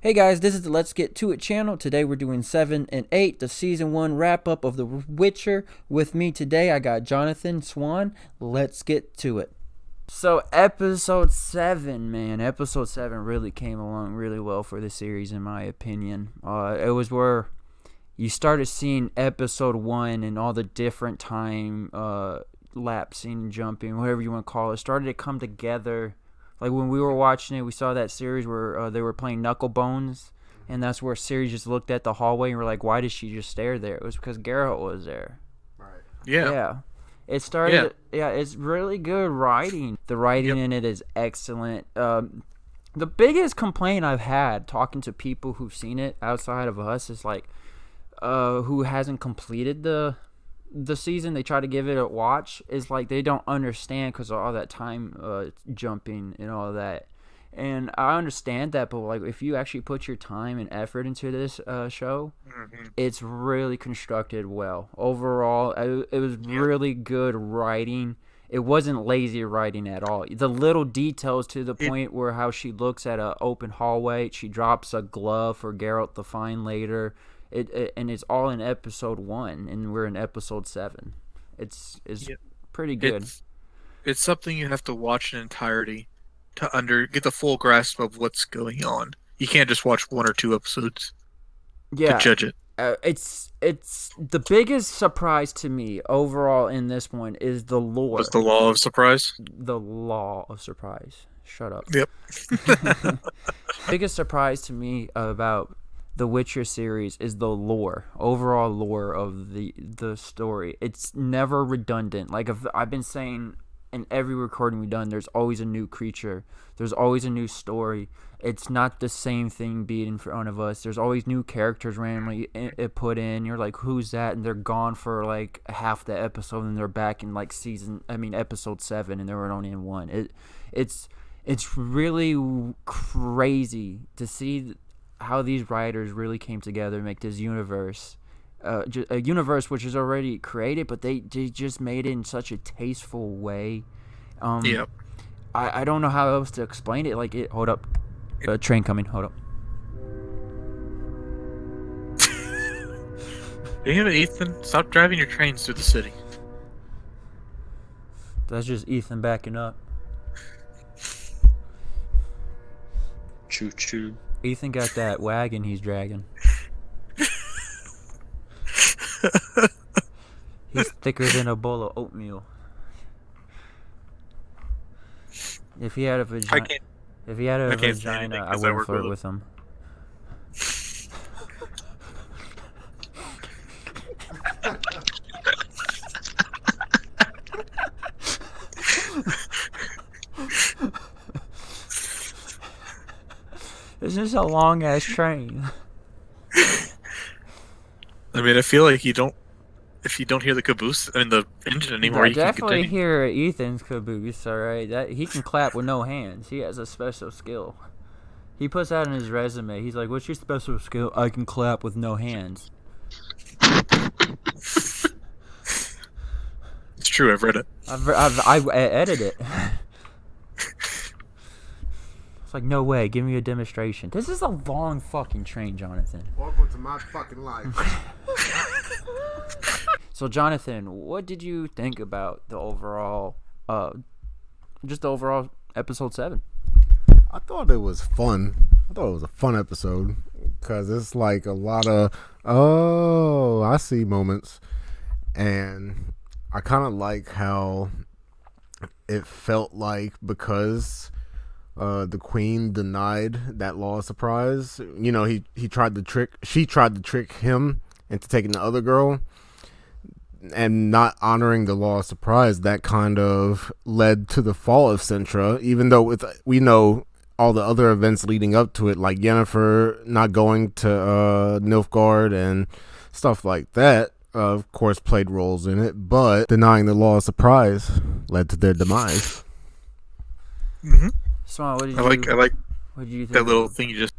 Hey guys, this is the Let's Get To It channel. Today we're doing 7 and 8, the season 1 wrap up of The Witcher. With me today I got Jonathan Swan. Let's get to it. So episode 7, man. Episode 7 really came along really well for the series in my opinion. It was where you started seeing episode 1 and all the different time lapsing, jumping, whatever you want to call it, started to come together. Like when we were watching it, we saw that series where they were playing Knuckle Bones, and that's where Siri just looked at the hallway and we're like, why did she just stare there? It was because Geralt was there. Right. Yeah. It started. Yeah, it's really good writing. The writing in it is excellent. The biggest complaint I've had talking to people who've seen it outside of us is like, who hasn't completed the season, they try to give it a watch, is like they don't understand because of all that time jumping and all that. And I understand that, but like if you actually put your time and effort into this show, it's really constructed well. Overall, it was really good writing. It wasn't lazy writing at all. The little details to the point where how she looks at an open hallway, she drops a glove for Geralt to find later. And it's all in episode 1, and we're in episode 7. It's pretty good. It's something you have to watch in entirety to get the full grasp of what's going on. You can't just watch 1 or 2 episodes to judge it. It's the biggest surprise to me overall in this one is the lore. What's the law of surprise? The law of surprise. Shut up. Yep. Biggest surprise to me about the Witcher series is the overall lore of the story. It's never redundant. Like I've been saying in every recording we've done, there's always a new creature. There's always a new story. It's not the same thing being in front of us. There's always new characters randomly put in. You're like, who's that? And they're gone for like half the episode, and they're back in like episode 7, and they were only in 1. It's really crazy to see how these writers really came together to make this universe, a universe which is already created, but they just made it in such a tasteful way. I don't know how else to explain it. Like hold up, a train coming. Hold up. Damn it, Ethan! Stop driving your trains through the city. That's just Ethan backing up. Choo choo. Ethan got that wagon he's dragging. He's thicker than a bowl of oatmeal. If he had a vagina, I wouldn't flirt with him. It's just a long ass train. I mean, I feel like if you don't hear the caboose, I mean the engine anymore, you can definitely continue. hear Ethan's caboose. All right, that he can clap with no hands. He has a special skill. He puts that in his resume. He's like, "What's your special skill?" I can clap with no hands. It's true. I've read it. I edited it. It's like, no way, give me a demonstration. This is a long fucking train, Jonathan. Welcome to my fucking life. So, Jonathan, what did you think about the overall, episode 7? I thought it was fun. I thought it was a fun episode because it's like a lot of, I see moments. And I kind of like how it felt like because the queen denied that law of surprise. You know, she tried to trick him into taking the other girl and not honoring the law of surprise. That kind of led to the fall of Sintra, even though we know all the other events leading up to it, like Yennefer not going to Nilfgaard and stuff like that, of course played roles in it, but denying the law of surprise led to their demise. Mm-hmm. Small, what did I like what did you think that little thing you just.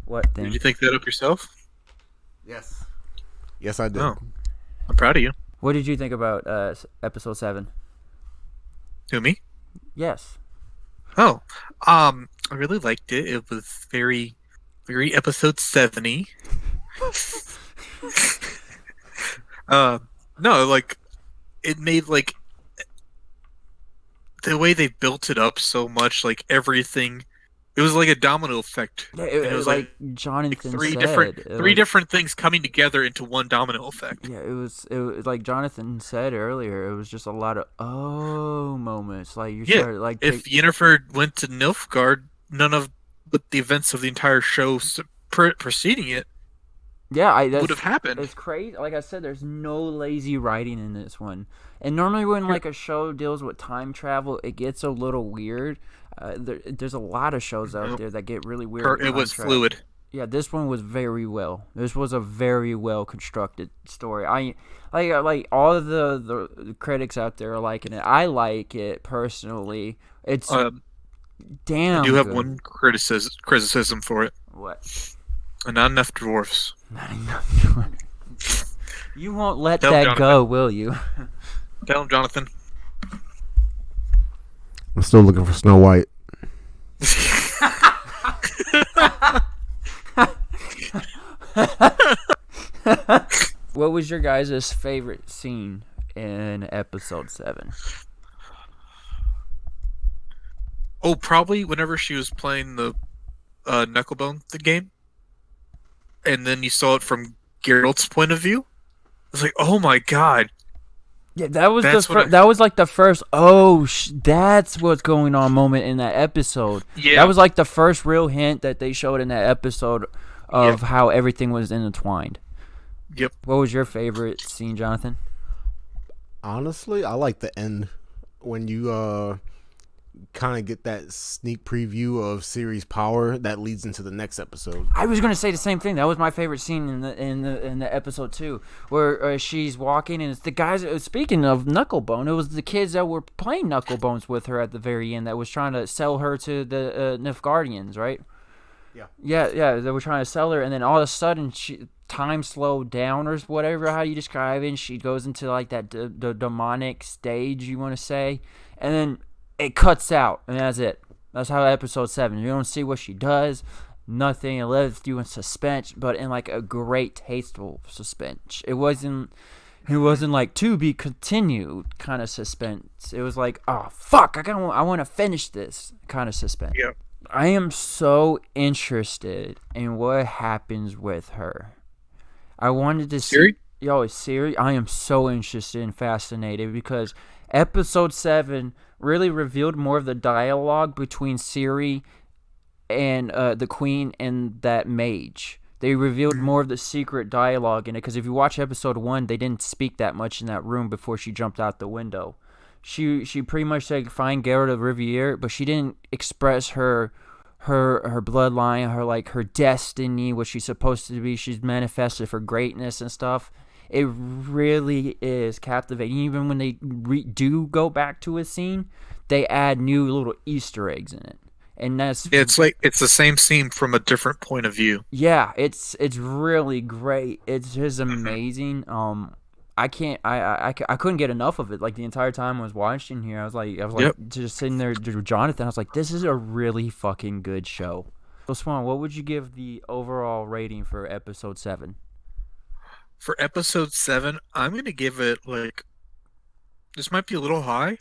What thing? Did you think that up yourself? Yes, I did. Oh, I'm proud of you. What did you think about episode 7? Who, me? Yes. Oh, I really liked it. It was very very episode 70. No, like it made like the way they built it up so much, like everything. It was like a domino effect. Yeah, it was like Jonathan three said. different things coming together into one domino effect. Yeah, it was like Jonathan said earlier. It was just a lot of moments. Like you started like if Yennefer went to Nilfgaard, none of but the events of the entire show preceding it. Yeah, would have happened. It's crazy. Like I said, there's no lazy writing in this one. And normally when like a show deals with time travel, it gets a little weird. There's a lot of shows out there that get really weird. It was fluid. Yeah, this one was very well. This was a very well constructed story. I like all of the critics out there are liking it. I like it personally. It's damn. I do have good. one criticism for it. What? Not enough dwarfs. Not enough dwarfs. You won't let that go, will you? Tell him, Jonathan. I'm still looking for Snow White. What was your guys' favorite scene in episode 7? Oh, probably whenever she was playing the Knucklebone the game, and then you saw it from Geralt's point of view. I was like, oh my god. Yeah, that was that was like the first that's what's going on moment in that episode. Yeah. That was like the first real hint that they showed in that episode of how everything was intertwined. Yep. What was your favorite scene, Jonathan? Honestly, I like the end when you kind of get that sneak preview of Ciri's power that leads into the next episode. I was gonna say the same thing. That was my favorite scene in the episode 2, where she's walking and it's the guys. Speaking of Knucklebone, it was the kids that were playing Knucklebones with her at the very end that was trying to sell her to the Nilfgaardians, right? Yeah. They were trying to sell her, and then all of a sudden time slowed down or whatever how you describe it. And she goes into like that the demonic stage, you want to say, and then it cuts out, and that's it. That's how episode 7. You don't see what she does, nothing. It left you in suspense, but in like a great, tasteful suspense. It wasn't like to be continued kind of suspense. It was like, oh fuck, I want to finish this kind of suspense. Yeah. I am so interested in what happens with her. I wanted to see Ciri. I am so interested and fascinated because episode 7 really revealed more of the dialogue between Ciri and the queen and that mage. They revealed more of the secret dialogue in it because if you watch episode 1, they didn't speak that much in that room before she jumped out the window. She pretty much said, find Geralt of Rivia, but she didn't express her bloodline, her destiny, what she's supposed to be. She's manifested for greatness and stuff. It really is captivating. Even when they do go back to a scene, they add new little Easter eggs in it, and it's like it's the same scene from a different point of view. Yeah, it's really great. It's just amazing. I couldn't get enough of it. Like the entire time I was watching here, I was like just sitting there with Jonathan. I was like, this is a really fucking good show. So Swan, what would you give the overall rating for episode 7? For episode 7, I'm gonna give it like, this might be a little high.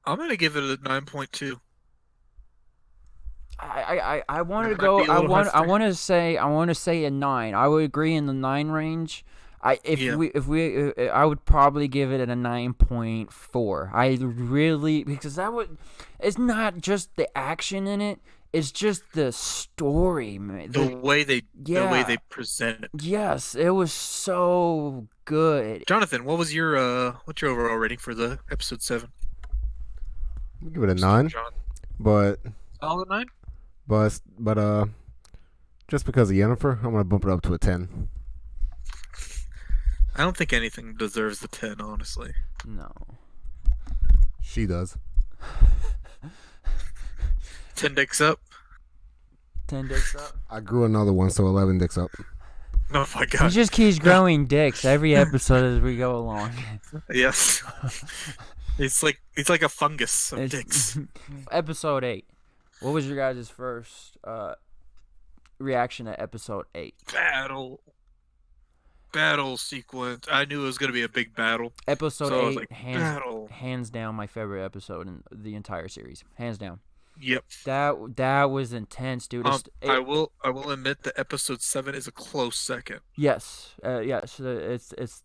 I'm gonna give it a 9.2. I want to go. I want to say a 9. I would agree in the 9 range. I would probably give it a 9.4. I really, because it's not just the action in it. It's just the story, man. The way they present it. Yes, it was so good. Jonathan, what's your overall rating for the episode 7? I'll give it a 9. But solid 9. But just because of Yennefer, I'm gonna bump it up to a 10. I don't think anything deserves the 10, honestly. No. She does. 10 dicks up. 10 dicks up. I grew another one, so 11 dicks up. Oh my god. He just keeps growing dicks every episode as we go along. Yes. It's like a fungus of dicks. Episode 8. What was your guys' first reaction to episode 8? Battle sequence. I knew it was gonna be a big battle. Episode So I 8, was like, battle. hands down my favorite episode in the entire series. Hands down. Yep. That was intense, dude. I will admit that episode 7 is a close second. Yes. Yes.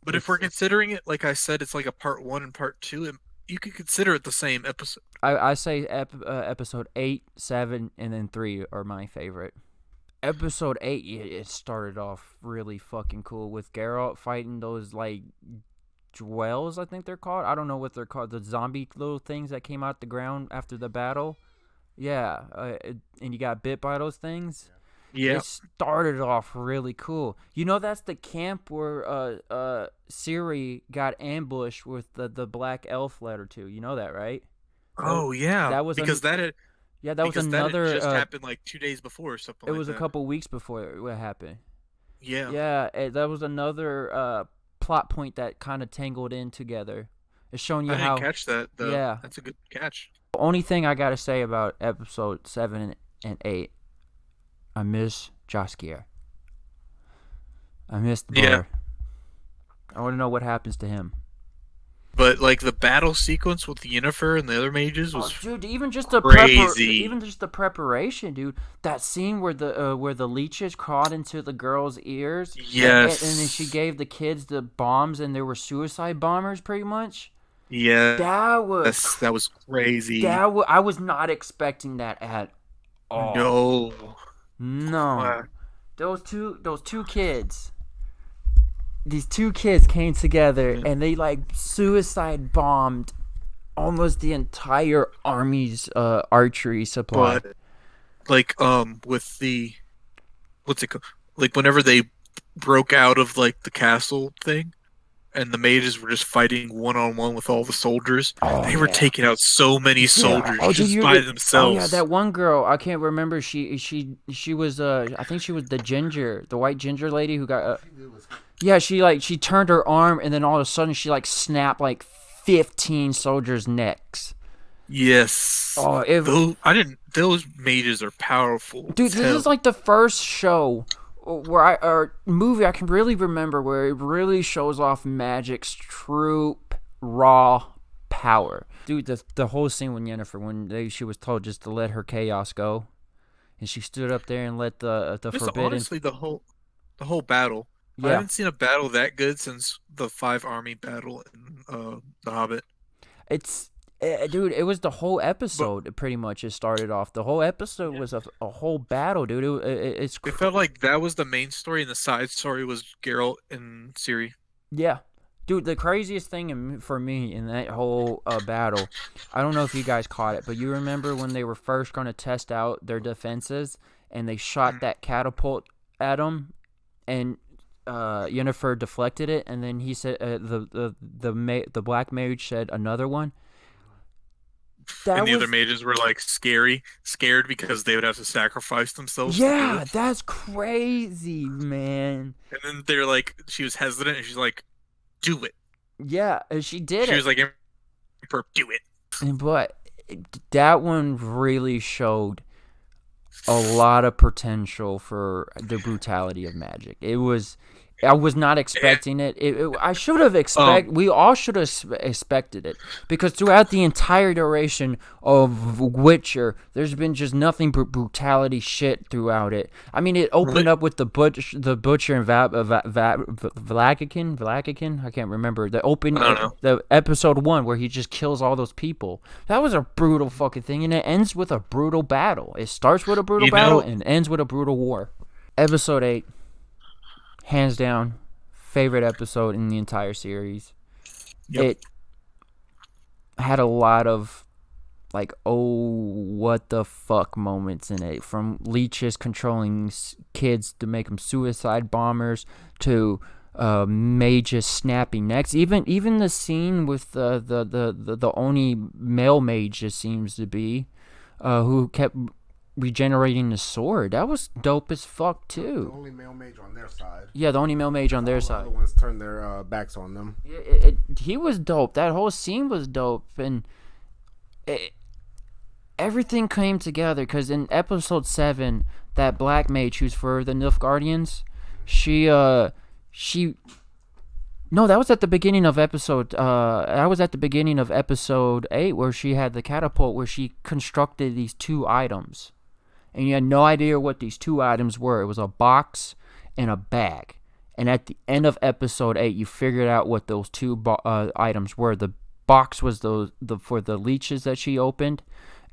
But if we're considering it, like I said, it's like a part 1 and part 2, and you could consider it the same episode. I say episode 8, 7, and then 3 are my favorite. Episode 8, it started off really fucking cool with Geralt fighting those like dwells, I think they're called. I don't know what they're called. The zombie little things that came out the ground after the battle. Yeah, and you got bit by those things. Yeah. It started off really cool. You know, that's the camp where Ciri got ambushed with the black elf letter to. You know that, right? Oh yeah. That was because that had just happened like 2 days before or something. It was a couple weeks before it happened. Yeah. Yeah, that was another plot point that kind of tangled in together. It's showing you I how. didn't catch that. Though. Yeah, that's a good catch. The only thing I gotta say about episode 7 and 8, I miss Jaskier. I miss the boy. Yeah. I want to know what happens to him. But like the battle sequence with Yennefer and the other mages was dude, even just the crazy. Even just the preparation, dude. That scene where the leeches crawled into the girl's ears. Yes. And then she gave the kids the bombs, and there were suicide bombers, pretty much. Yeah. That was crazy. I was not expecting that at all. No. Those two kids. These two kids came together and they like suicide bombed almost the entire army's archery supply. But like with the what's it called? Like whenever they broke out of like the castle thing and the mages were just fighting one-on-one with all the soldiers, they were taking out so many soldiers just by themselves. Oh yeah, that one girl, I can't remember. She was I think she was the white ginger lady who got yeah, she turned her arm and then all of a sudden she like snapped like 15 soldiers' necks. Yes. Those mages are powerful. Dude, this is like the first show or movie I can really remember where it really shows off magic's true raw power. Dude, the whole scene with Yennefer when she was told just to let her chaos go, and she stood up there and let the forbidden. Honestly, the whole battle. Yeah. I haven't seen a battle that good since the 5 army battle in The Hobbit. Dude, it was the whole episode. Pretty much, it started off. The whole episode was a whole battle, dude. It felt like that was the main story, and the side story was Geralt and Ciri. Yeah, dude. The craziest thing for me in that whole battle, I don't know if you guys caught it, but you remember when they were first going to test out their defenses, and they shot that catapult at them, and Yennefer deflected it, and then he said the black mage said another one. And the other mages were like scared because they would have to sacrifice themselves. Yeah, that's crazy, man. And then they're like, she was hesitant, and she's like, "Do it." Yeah, and she did. She was like, "Do it." But that one really showed a lot of potential for the brutality of magic. I was not expecting it. I should have expected. We all should have expected it, because throughout the entire duration of Witcher, there's been just nothing but brutality shit throughout it. I mean, it opened up with the butcher and Vlakikin. I can't remember the episode 1 where he just kills all those people. That was a brutal fucking thing, and it ends with a brutal battle. It starts with a brutal battle and ends with a brutal war. Episode 8. Hands down, favorite episode in the entire series. Yep. It had a lot of, like, what the fuck moments in it. From leeches controlling kids to make them suicide bombers to mages snapping necks. Even the scene with the only male mage, it seems to be, who kept regenerating the sword. That was dope as fuck too. The only male mage on their side. Yeah, the only male mage on their side. The other ones turned their backs on them. Yeah, he was dope. That whole scene was dope, and everything came together. Because in episode 7, that black mage who's for the Nilfgaardians, no, that was at the beginning of episode. That was at the beginning of episode 8, where she had the catapult, where she constructed these 2 items, and you had no idea what these 2 items were. It was a box and a bag. And at the end of episode 8, you figured out what those 2 items were. The box was for the leeches that she opened,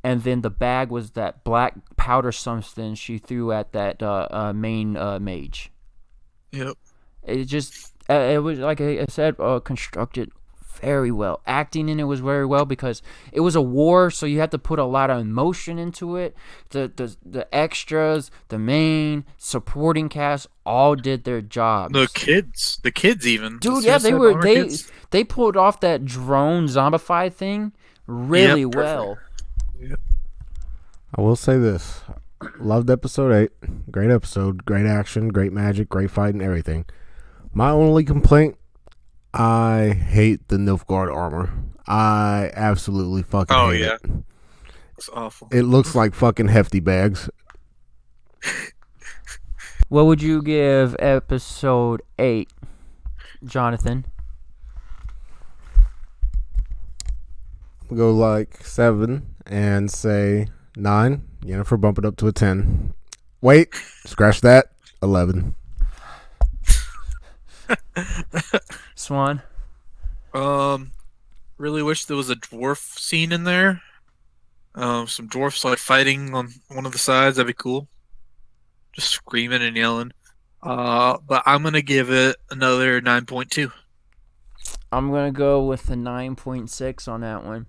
and then the bag was that black powder substance she threw at that main mage. Yep. It was, like I said, constructed very well. Acting in it was very well, because it was a war, so you had to put a lot of emotion into it. The extras, the main supporting cast, all did their jobs. The kids even. Dude, yeah, they pulled off that drone zombified thing really well. Yep. I will say this. Loved episode 8. Great episode. Great action. Great magic. Great fighting. Everything. My only complaint, I hate the Nilfgaard armor. I absolutely fucking hate it. It's awful. It looks like fucking hefty bags. What would you give episode 8, Jonathan? We'll go like 7 and say 9. Yennefer, bump it up to a 10. Wait, scratch that. 11. Swan? Really wish there was a dwarf scene in there. Some dwarfs like fighting on one of the sides. That'd be cool. Just screaming and yelling. But I'm gonna give it another 9.2. I'm gonna go with a 9.6 on that one.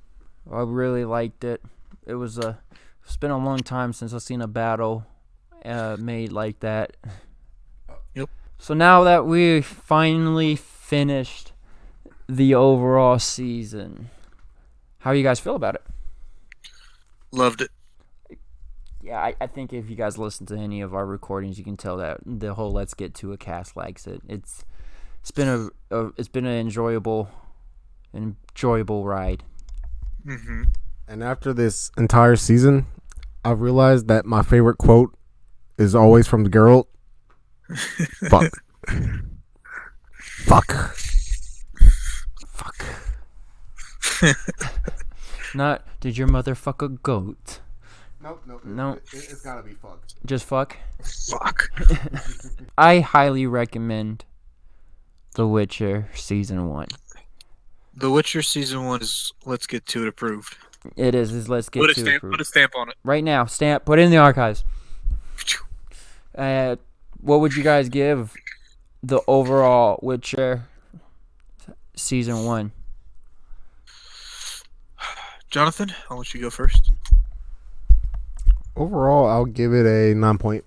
I really liked it. It's been a long time since I've seen a battle made like that. Yep. So now that we finally finished the overall season, how do you guys feel about it? Loved it. Yeah, I think if you guys listen to any of our recordings, you can tell that the whole Let's Get to a Cast likes it. It's been an enjoyable ride. Mm-hmm. And after this entire season, I've realized that my favorite quote is always from the girl. Fuck. Fuck. Fuck. Not, did your mother fuck a goat? Nope. It's gotta be fuck. Just fuck? Fuck. I highly recommend The Witcher Season 1. The Witcher Season 1 is Let's Get to It approved. It is Let's Get to It approved. Put a stamp on it. Right now, put it in the archives. What would you guys give the overall Witcher Season 1? Jonathan, I'll let you go first. Overall, I'll give it a 9.1.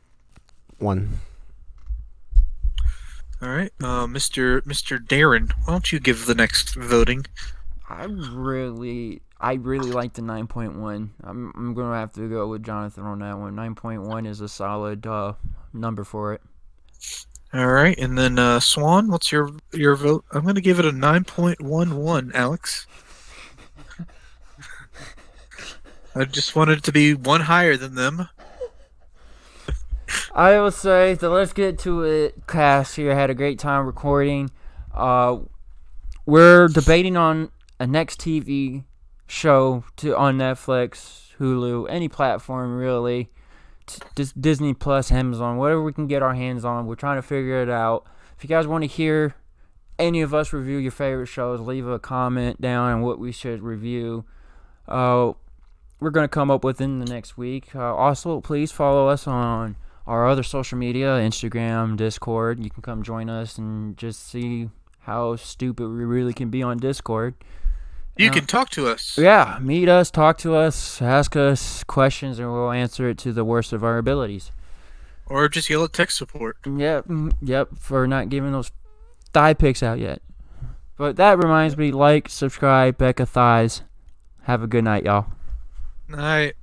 All right, Mr. Darren, why don't you give the next voting? I really like the 9.1. I'm gonna have to go with Jonathan on that one. 9.1 is a solid number for it. All right, and then Swan, what's your vote? I'm gonna give it a 9.11, Alex. I just wanted it to be one higher than them. I will say the Let's Get to It cast here had a great time recording. We're debating on a next TV show on Netflix, Hulu, any platform really. Disney Plus, Amazon, whatever we can get our hands on. We're trying to figure it out. If you guys want to hear any of us review your favorite shows, leave a comment down on what we should review. We're going to come up with in the next week. Also, please follow us on our other social media, Instagram, Discord. You can come join us and just see how stupid we really can be on Discord. You can talk to us. Yeah, meet us, talk to us, ask us questions, and we'll answer it to the worst of our abilities. Or just yell at tech support. Yep, for not giving those thigh pics out yet. But that reminds me, like, subscribe, Becca Thighs. Have a good night, y'all. Night.